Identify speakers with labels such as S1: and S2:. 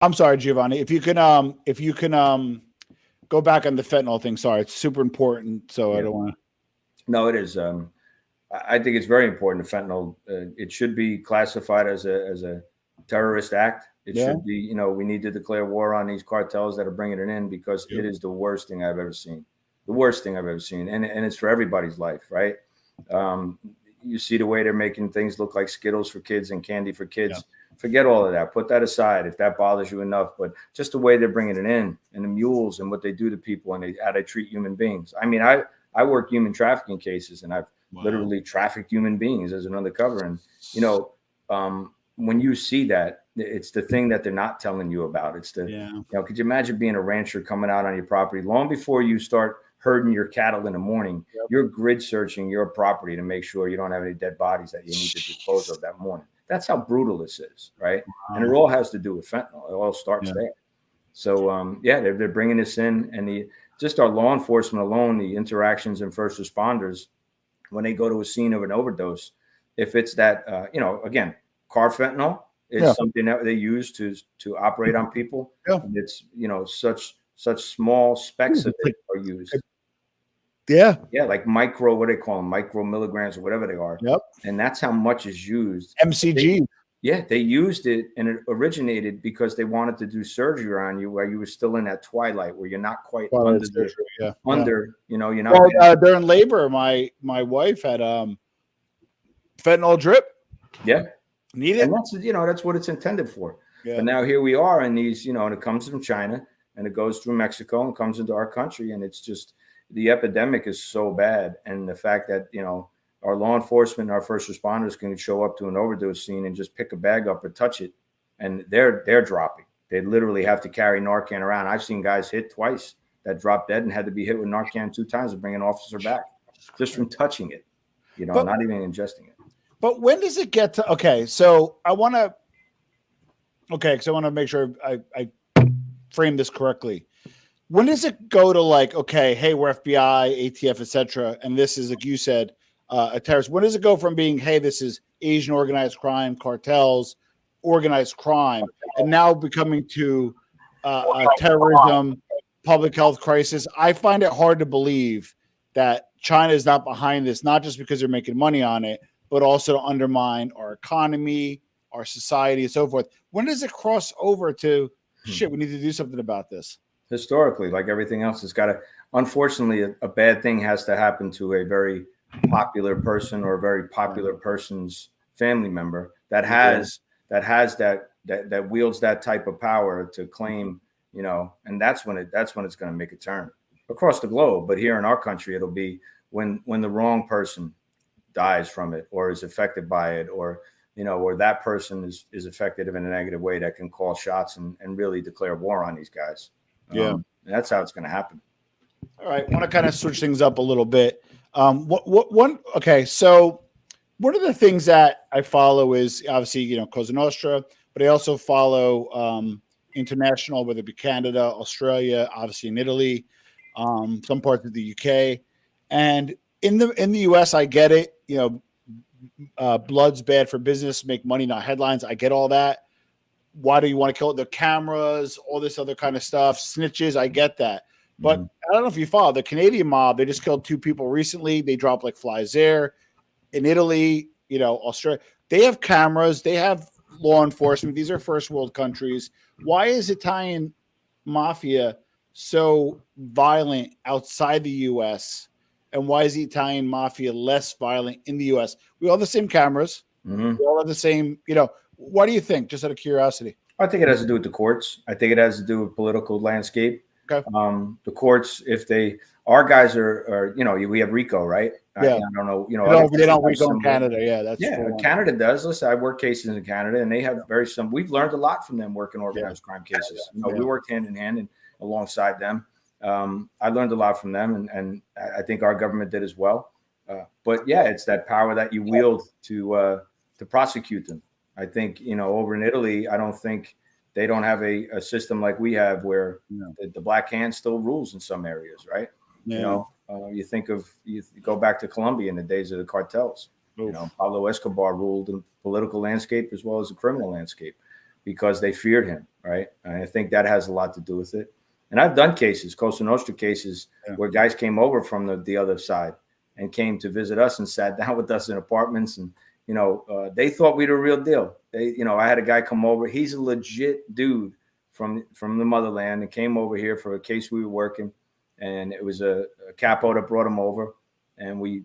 S1: I'm sorry, Giovanni. If you can go back on the fentanyl thing. Sorry, it's super important. So I
S2: Yeah.
S1: don't want to.
S2: No, it is. I think it's very important. Fentanyl, it should be classified as a terrorist act. It
S1: Yeah.
S2: should be, we need to declare war on these cartels that are bringing it in because
S1: Yep.
S2: it is the worst thing I've ever seen. The worst thing I've ever seen, and it's for everybody's life, right? Um, you see the way they're making things look like Skittles for kids and candy for kids.
S1: Yeah.
S2: Forget all of that. Put that aside if that bothers you enough. But just the way they're bringing it in, and the mules, and what they do to people, and how they treat human beings. I mean, I work human trafficking cases, and I've literally trafficked human beings as an undercover. And when you see that, it's the thing that they're not telling you about. It's could you imagine being a rancher coming out on your property long before you start herding your cattle in the morning?
S1: Yep.
S2: You're grid searching your property to make sure you don't have any dead bodies that you need to dispose of that morning. That's how brutal this is, right?
S1: Wow.
S2: And it all has to do with fentanyl. It all starts there. So they're bringing this in, and just our law enforcement alone, the interactions and first responders when they go to a scene of an overdose, if it's that again, car fentanyl is something that they use to operate on people.
S1: Yeah.
S2: And it's such small specks of it are used.
S1: Yeah.
S2: Yeah, like micro, what do they call them? Micro milligrams or whatever they are.
S1: Yep.
S2: And that's how much is used.
S1: MCG.
S2: They used it, and it originated because they wanted to do surgery on you where you were still in that twilight where you're not quite under you're not.
S1: Well, during labor, my wife had fentanyl drip.
S2: Yeah.
S1: Needed.
S2: And that's what it's intended for.
S1: Yeah.
S2: But now here we are in these, and it comes from China and it goes through Mexico and comes into our country, and it's just the epidemic is so bad. And the fact that, our law enforcement and our first responders can show up to an overdose scene and just pick a bag up or touch it, and they're dropping. They literally have to carry Narcan around. I've seen guys hit twice that dropped dead and had to be hit with Narcan 2 times to bring an officer back just from touching it, not even ingesting it.
S1: But when does it get to, okay, so I want to make sure I frame this correctly. When does it go to like, okay, hey, we're FBI, ATF, etc., and this is, like you said, a terrorist? When does it go from being, hey, this is Asian organized crime, cartels, organized crime, and now becoming to terrorism, public health crisis? I find it hard to believe that China is not behind this, not just because they're making money on it, but also to undermine our economy, our society, and so forth. When does it cross over to, shit, we need to do something about this?
S2: Historically, like everything else, it's got to, unfortunately, a bad thing has to happen to a very popular person or a very popular person's family member that wields that type of power to claim, and that's when it's going to make a turn across the globe. But here in our country, it'll be when the wrong person dies from it or is affected by it, or or that person is affected in a negative way that can call shots and really declare war on these guys. And that's how it's going to happen.
S1: All right, I want to kind of switch things up a little bit. So one of the things that I follow is obviously, Cosa Nostra, but I also follow international, whether it be Canada, Australia, obviously in Italy, some parts of the UK. And in the US, I get it, blood's bad for business, make money, not headlines. I get all that. Why do you want to kill it? The cameras, all this other kind of stuff, snitches, I get that. But I don't know if you follow the Canadian mob. They just killed 2 people recently. They dropped like flies there. In Italy, Australia, they have cameras. They have law enforcement. These are first world countries. Why is Italian mafia so violent outside the U.S.? And why is the Italian mafia less violent in the U.S.? We all have the same cameras. We all have the same, what do you think? Just out of curiosity.
S2: I think it has to do with the courts. I think it has to do with political landscape.
S1: Okay.
S2: The courts, our guys are, we have RICO, right?
S1: Yeah.
S2: I don't know,
S1: they don't RICO in Canada. Yeah,
S2: Canada does. Listen, I work cases in Canada, and they have we've learned a lot from them working organized crime cases. We worked hand in hand and alongside them. I learned a lot from them, and I think our government did as well. But it's that power that you wield to prosecute them. I think, over in Italy, I don't think they don't have a system like we have where the black hand still rules in some areas, right?
S1: Yeah.
S2: You go back to Colombia in the days of the cartels. Pablo Escobar ruled the political landscape as well as the criminal landscape. because they feared him, right? And I think that has a lot to do with it. And I've done cases, Cosa Nostra cases, where guys came over from the other side and came to visit us and sat down with us in apartments. And, they thought we were the real deal. I had a guy come over. He's a legit dude from the motherland and came over here for a case we were working. And it was a capo that brought him over. And we